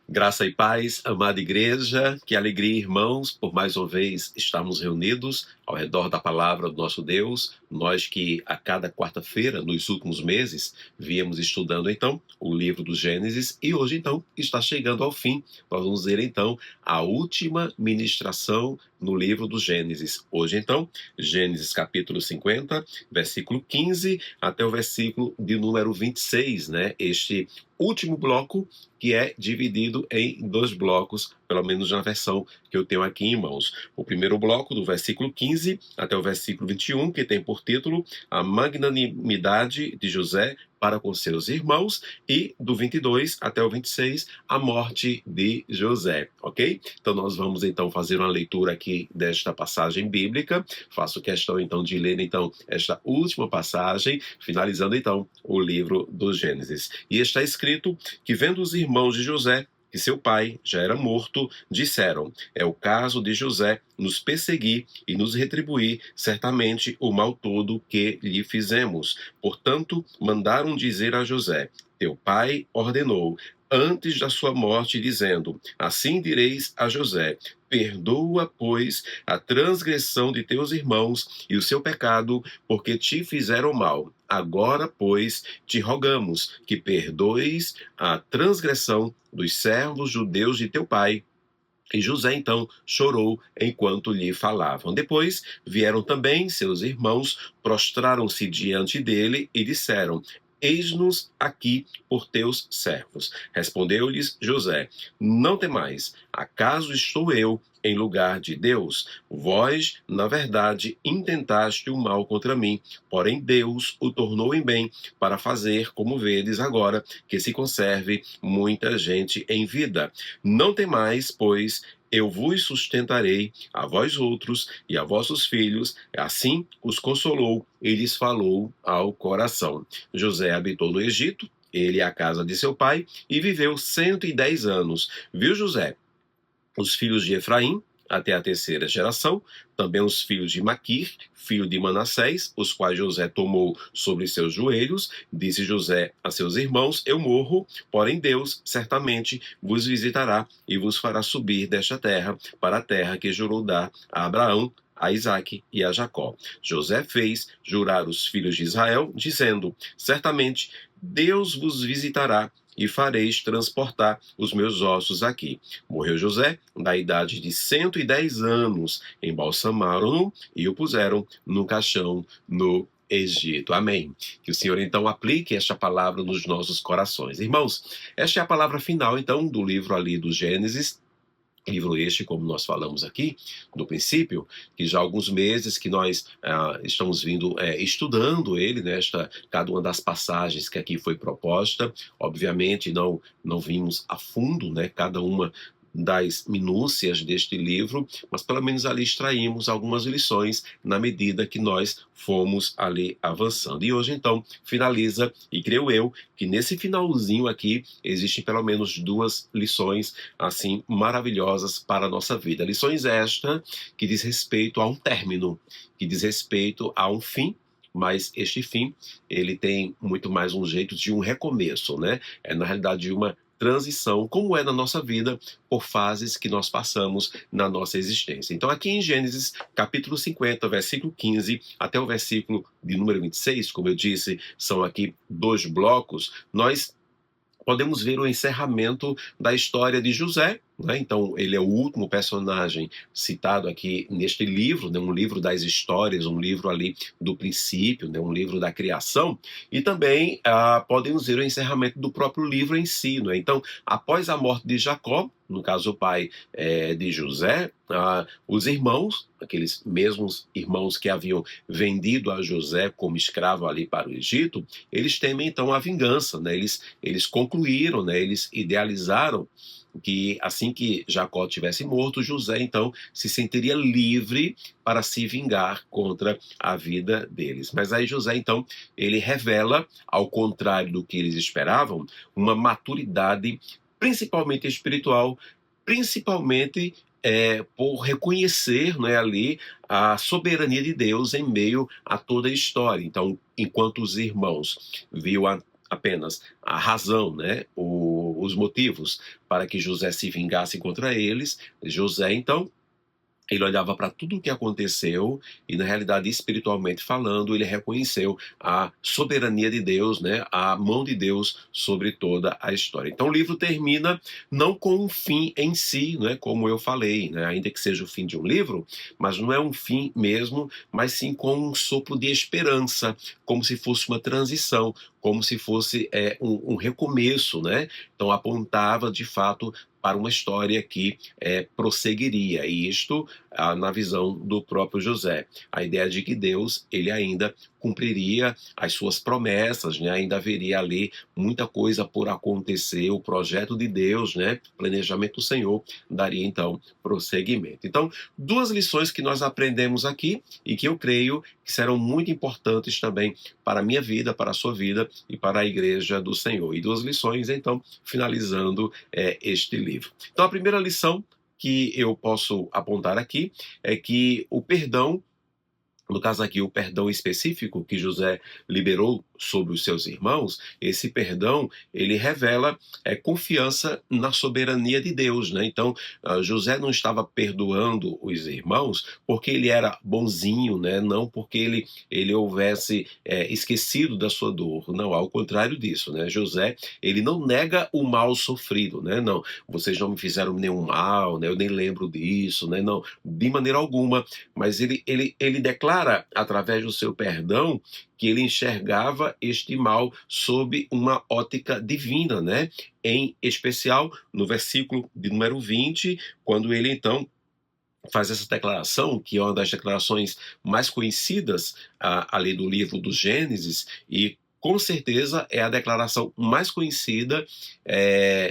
Graça e paz, amada igreja, que alegria, irmãos, por mais uma vez estarmos reunidos ao redor da palavra do nosso Deus, nós que a cada quarta-feira, nos últimos meses, viemos estudando então o livro do Gênesis e hoje então está chegando ao fim. Nós vamos ver então a última ministração no livro do Gênesis. Hoje então, Gênesis capítulo 50, versículo 15 até o versículo de número 26, né? Este último bloco que é dividido em dois blocos, pelo menos na versão que eu tenho aqui em mãos. O primeiro bloco, do versículo 15 até o versículo 21, que tem por título A Magnanimidade de José para com seus irmãos, e do 22 até o 26, a morte de José, ok? Então nós vamos então fazer uma leitura aqui desta passagem bíblica. Faço questão então de ler então esta última passagem, finalizando então o livro do Gênesis. E está escrito que, vendo os irmãos de José que seu pai já era morto, disseram: é o caso de José nos perseguir e nos retribuir certamente o mal todo que lhe fizemos. Portanto, mandaram dizer a José: teu pai ordenou antes da sua morte, dizendo: assim direis a José: perdoa, pois, a transgressão de teus irmãos e o seu pecado, porque te fizeram mal. Agora, pois, te rogamos que perdoes a transgressão dos servos judeus de teu pai. E José então chorou enquanto lhe falavam. Depois vieram também seus irmãos, prostraram-se diante dele e disseram: eis-nos aqui por teus servos. Respondeu-lhes José: não temais, acaso estou eu em lugar de Deus? Vós, na verdade, intentaste o mal contra mim, porém Deus o tornou em bem, para fazer, como vedes agora, que se conserve muita gente em vida. Não temais, pois eu vos sustentarei, a vós outros e a vossos filhos. Assim os consolou e lhes falou ao coração. José habitou no Egito, ele e a casa de seu pai, e viveu 110 anos. Viu José os filhos de Efraim até a terceira geração, também os filhos de Maquir, filho de Manassés, os quais José tomou sobre seus joelhos. Disse José a seus irmãos: eu morro, porém Deus certamente vos visitará e vos fará subir desta terra para a terra que jurou dar a Abraão, a Isaque e a Jacó. José fez jurar os filhos de Israel, dizendo: certamente Deus vos visitará e fareis transportar os meus ossos aqui. Morreu José, da idade de 110 anos, embalsamaram-no e o puseram no caixão no Egito. Amém. Que o Senhor então aplique esta palavra nos nossos corações. Irmãos, esta é a palavra final então do livro ali do Gênesis. Livro este, como nós falamos aqui, do princípio, que já há alguns meses que nós estamos vindo estudando ele, né, cada uma das passagens que aqui foi proposta. Obviamente não vimos a fundo, né, cada uma das minúcias deste livro, mas pelo menos ali extraímos algumas lições na medida que nós fomos ali avançando. E hoje então finaliza, e creio eu que nesse finalzinho aqui existem pelo menos duas lições assim maravilhosas para a nossa vida. Lições esta que diz respeito a um término, que diz respeito a um fim. Mas este fim, ele tem muito mais um jeito de um recomeço, né? É na realidade de uma transição, como é na nossa vida, por fases que nós passamos na nossa existência. Então aqui em Gênesis, capítulo 50, versículo 15, até o versículo de número 26, como eu disse, são aqui dois blocos, nós podemos ver o encerramento da história de José, né? Então, ele é o último personagem citado aqui neste livro, né? Um livro das histórias, um livro ali do princípio, né? Um livro da criação, e também podemos ver o encerramento do próprio livro em si, né? Então, após a morte de Jacó, no caso o pai de José, os irmãos, aqueles mesmos irmãos que haviam vendido a José como escravo ali para o Egito, eles temem então a vingança, né? Eles concluíram, né? Eles idealizaram que assim que Jacó tivesse morto, José então se sentiria livre para se vingar contra a vida deles. Mas aí José então ele revela, ao contrário do que eles esperavam, uma maturidade principalmente espiritual, principalmente por reconhecer, né, ali a soberania de Deus em meio a toda a história. Então, enquanto os irmãos viam apenas a razão, né, os motivos para que José se vingasse contra eles, José, então, ele olhava para tudo o que aconteceu e, na realidade, espiritualmente falando, ele reconheceu a soberania de Deus, né, a mão de Deus sobre toda a história. Então, o livro termina não com um fim em si, né, como eu falei, né, ainda que seja o fim de um livro, mas não é um fim mesmo, mas sim com um sopro de esperança, como se fosse uma transição, como se fosse um recomeço, né? Então, apontava de fato para uma história que prosseguiria, e isto na visão do próprio José. A ideia de que Deus, ele ainda cumpriria as suas promessas, né? Ainda haveria ali muita coisa por acontecer, o projeto de Deus, né? O planejamento do Senhor daria então prosseguimento. Então, duas lições que nós aprendemos aqui e que eu creio que serão muito importantes também para a minha vida, para a sua vida e para a igreja do Senhor. E duas lições, então, finalizando este livro. Então, a primeira lição que eu posso apontar aqui é que o perdão, no caso aqui, o perdão específico que José liberou sobre os seus irmãos, esse perdão, ele revela confiança na soberania de Deus, né? Então, José não estava perdoando os irmãos porque ele era bonzinho, né? Não porque ele houvesse esquecido da sua dor. Não, ao contrário disso, né? José, ele não nega o mal sofrido, né? Não, vocês não me fizeram nenhum mal, né? Eu nem lembro disso, né? Não, de maneira alguma. Mas ele declara, através do seu perdão, que ele enxergava este mal sob uma ótica divina, né? Em especial, no versículo de número 20, quando ele, então, faz essa declaração, que é uma das declarações mais conhecidas ali do livro do Gênesis, e com certeza é a declaração mais conhecida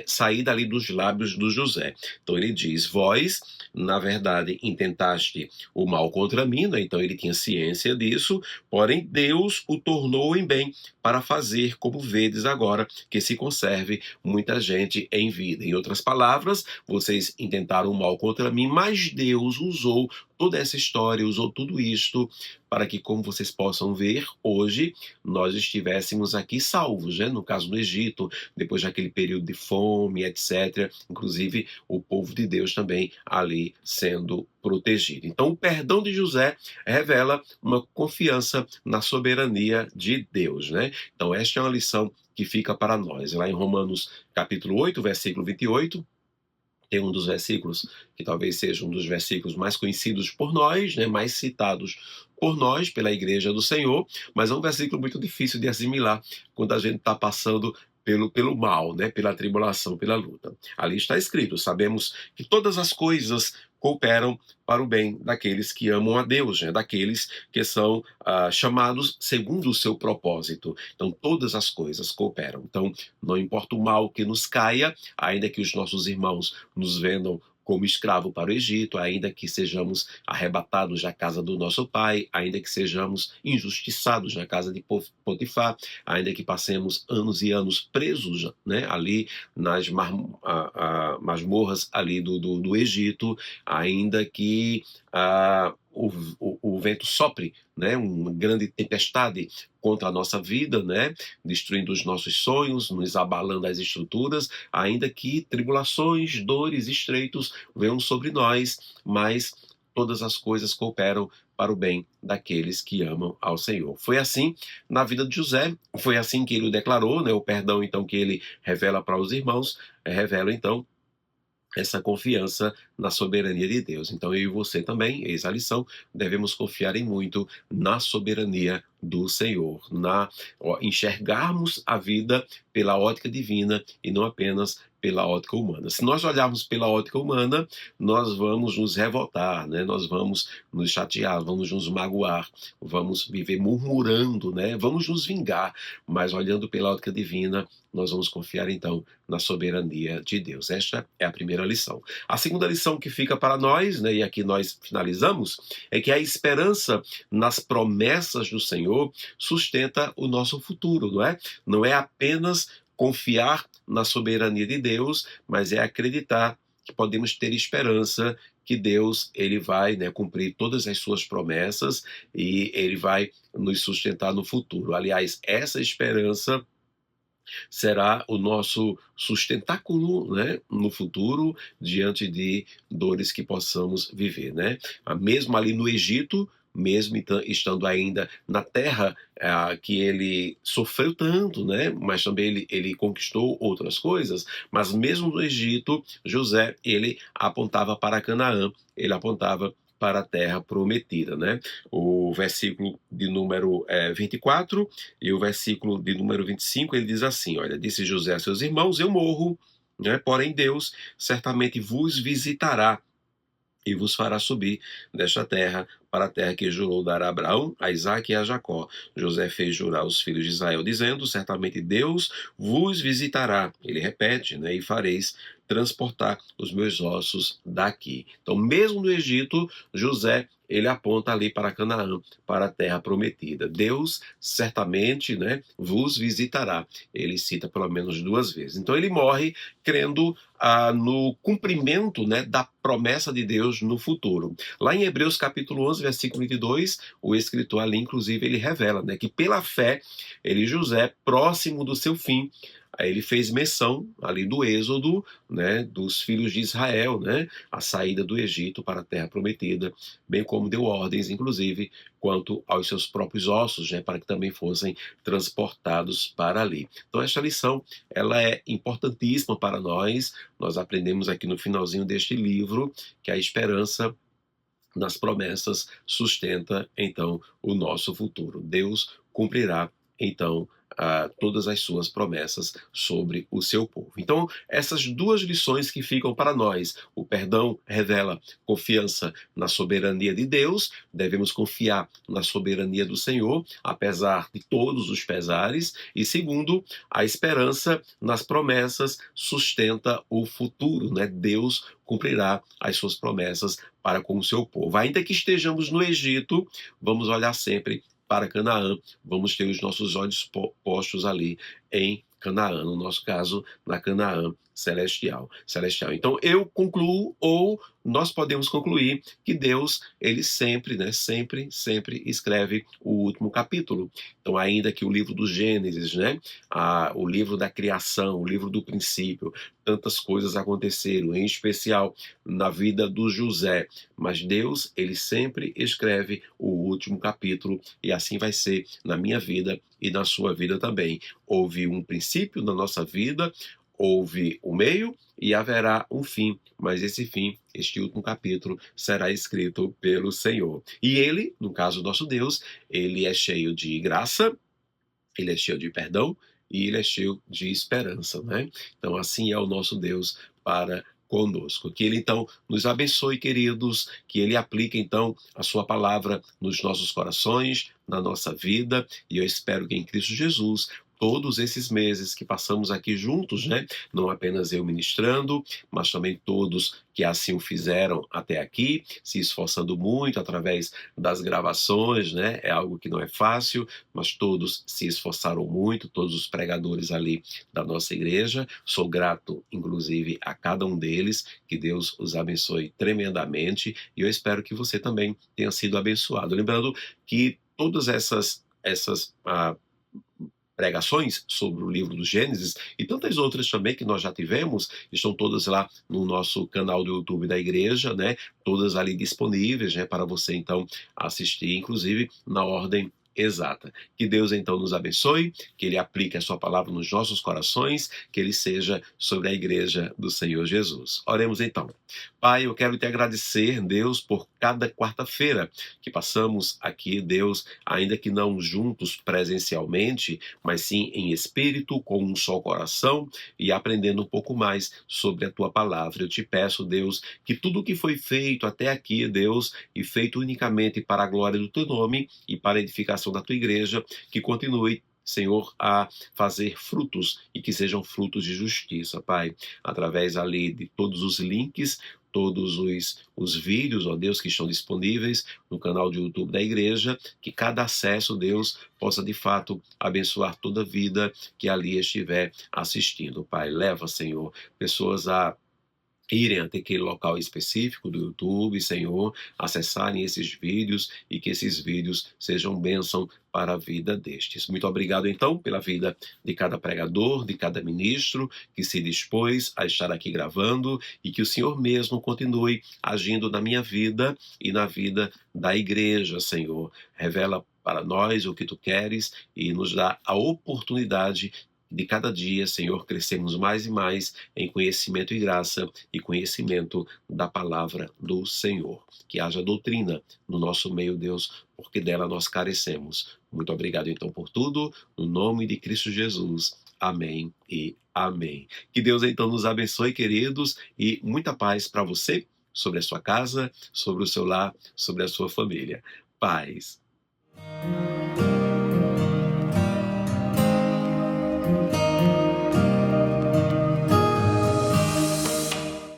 saída ali dos lábios do José. Então ele diz: vós, na verdade, intentaste o mal contra mim, né? Então ele tinha ciência disso, porém Deus o tornou em bem para fazer, como vedes agora, que se conserve muita gente em vida. Em outras palavras, vocês intentaram o mal contra mim, mas Deus usou toda essa história, usou tudo isto para que, como vocês possam ver, hoje nós estivéssemos aqui salvos, né? No caso do Egito, depois daquele período de fome, etc. Inclusive, o povo de Deus também ali sendo protegido. Então, o perdão de José revela uma confiança na soberania de Deus, né? Então, esta é uma lição que fica para nós. Lá em Romanos capítulo 8, versículo 28, tem um dos versículos que talvez seja um dos versículos mais conhecidos por nós, né, mais citados por nós, pela Igreja do Senhor, mas é um versículo muito difícil de assimilar quando a gente está passando pelo mal, né, pela tribulação, pela luta. Ali está escrito: sabemos que todas as coisas cooperam para o bem daqueles que amam a Deus, né, daqueles que são chamados segundo o seu propósito. Então, todas as coisas cooperam. Então, não importa o mal que nos caia, ainda que os nossos irmãos nos vendam como escravo para o Egito, ainda que sejamos arrebatados da casa do nosso pai, ainda que sejamos injustiçados na casa de Potifar, ainda que passemos anos e anos presos, né, ali nas masmorras ali do Egito, ainda que o vento sopre, né, uma grande tempestade contra a nossa vida, né, destruindo os nossos sonhos, nos abalando as estruturas, ainda que tribulações, dores, estreitos venham sobre nós, mas todas as coisas cooperam para o bem daqueles que amam ao Senhor. Foi assim na vida de José, foi assim que ele o declarou, né, o perdão então que ele revela para os irmãos, revela então essa confiança na soberania de Deus. Então eu e você também, eis a lição, devemos confiar em muito na soberania do Senhor, enxergarmos a vida pela ótica divina e não apenas pela ótica humana. Se nós olharmos pela ótica humana, nós vamos nos revoltar, né? Nós vamos nos chatear, vamos nos magoar, vamos viver murmurando, né? Vamos nos vingar, mas olhando pela ótica divina, nós vamos confiar então na soberania de Deus. Esta é a primeira lição. A segunda lição que fica para nós, né, e aqui nós finalizamos, é que a esperança nas promessas do Senhor sustenta o nosso futuro, não é? Não é apenas confiar na soberania de Deus, mas é acreditar que podemos ter esperança que Deus ele vai, né, cumprir todas as suas promessas e ele vai nos sustentar no futuro. Aliás, essa esperança será o nosso sustentáculo, né, no futuro, diante de dores que possamos viver, né? Mesmo ali no Egito, mesmo estando ainda na terra que ele sofreu tanto, né? Mas também ele conquistou outras coisas, mas mesmo no Egito, José, ele apontava para Canaã, ele apontava para a terra prometida, né? O versículo de número 24 e o versículo de número 25, ele diz assim, olha, disse José a seus irmãos, eu morro, né? Porém Deus certamente vos visitará e vos fará subir desta terra para a terra que jurou dar a Abraão, a Isaque e a Jacó. José fez jurar os filhos de Israel, dizendo, certamente Deus vos visitará. Ele repete, né, e fareis transportar os meus ossos daqui. Então, mesmo no Egito, José, ele aponta ali para Canaã, para a terra prometida. Deus certamente, né, vos visitará. Ele cita pelo menos duas vezes. Então, ele morre crendo no cumprimento, né, da promessa de Deus no futuro. Lá em Hebreus capítulo 11, versículo 22, o escritor ali, inclusive, ele revela, né, que pela fé, ele, José, próximo do seu fim, aí ele fez menção ali do êxodo, né, dos filhos de Israel, né, a saída do Egito para a terra prometida, bem como deu ordens, inclusive, quanto aos seus próprios ossos, né, para que também fossem transportados para ali. Então esta lição, ela é importantíssima para nós. Nós aprendemos aqui no finalzinho deste livro que a esperança nas promessas sustenta então o nosso futuro. Deus cumprirá então todas as suas promessas sobre o seu povo. Então, essas duas lições que ficam para nós: o perdão revela confiança na soberania de Deus, devemos confiar na soberania do Senhor, apesar de todos os pesares, e segundo, a esperança nas promessas sustenta o futuro, né? Deus cumprirá as suas promessas para com o seu povo. Ainda que estejamos no Egito, vamos olhar sempre para Canaã, vamos ter os nossos olhos postos ali em Canaã, no nosso caso, na Canaã celestial. Então, eu concluo, ou nós podemos concluir, que Deus, ele sempre, né, sempre escreve o último capítulo. Então, ainda que o livro do Gênesis, né, o livro da criação, o livro do princípio, tantas coisas aconteceram, em especial na vida do José, mas Deus, ele sempre escreve o último capítulo, e assim vai ser na minha vida e na sua vida também. Houve um princípio na nossa vida, houve o meio e haverá um fim, mas esse fim, este último capítulo, será escrito pelo Senhor. E ele, no caso nosso Deus, ele é cheio de graça, ele é cheio de perdão e ele é cheio de esperança, né? Então assim é o nosso Deus para conosco. Que ele então nos abençoe, queridos, que ele aplique então a sua palavra nos nossos corações, na nossa vida, e eu espero que em Cristo Jesus todos esses meses que passamos aqui juntos, né? Não apenas eu ministrando, mas também todos que assim o fizeram até aqui, se esforçando muito através das gravações, né? É algo que não é fácil, mas todos se esforçaram muito, todos os pregadores ali da nossa igreja. Sou grato, inclusive, a cada um deles, que Deus os abençoe tremendamente, e eu espero que você também tenha sido abençoado. Lembrando que todas essas pregações sobre o livro do Gênesis e tantas outras também que nós já tivemos, estão todas lá no nosso canal do YouTube da igreja, né? Todas ali disponíveis, né? Para você então assistir, inclusive na ordem exata. Que Deus então nos abençoe, que ele aplique a sua palavra nos nossos corações, que ele seja sobre a igreja do Senhor Jesus. Oremos então. Pai, eu quero te agradecer, Deus, por cada quarta-feira que passamos aqui, Deus, ainda que não juntos presencialmente, mas sim em espírito, com um só coração e aprendendo um pouco mais sobre a tua palavra. Eu te peço, Deus, que tudo o que foi feito até aqui, Deus, e feito unicamente para a glória do teu nome e para a edificação da tua igreja, que continue, Senhor, a fazer frutos e que sejam frutos de justiça, Pai, através ali de todos os links, todos os vídeos, ó Deus, que estão disponíveis no canal de YouTube da igreja, que cada acesso, Deus, possa de fato abençoar toda vida que ali estiver assistindo, Pai. Leva, Senhor, pessoas a irem até aquele local específico do YouTube, Senhor, acessarem esses vídeos e que esses vídeos sejam bênção para a vida destes. Muito obrigado, então, pela vida de cada pregador, de cada ministro que se dispôs a estar aqui gravando e que o Senhor mesmo continue agindo na minha vida e na vida da igreja, Senhor. Revela para nós o que tu queres e nos dá a oportunidade de cada dia, Senhor, crescermos mais e mais em conhecimento e graça e conhecimento da palavra do Senhor. Que haja doutrina no nosso meio, Deus, porque dela nós carecemos. Muito obrigado, então, por tudo, no nome de Cristo Jesus. Amém e amém. Que Deus, então, nos abençoe, queridos, e muita paz para você, sobre a sua casa, sobre o seu lar, sobre a sua família. Paz.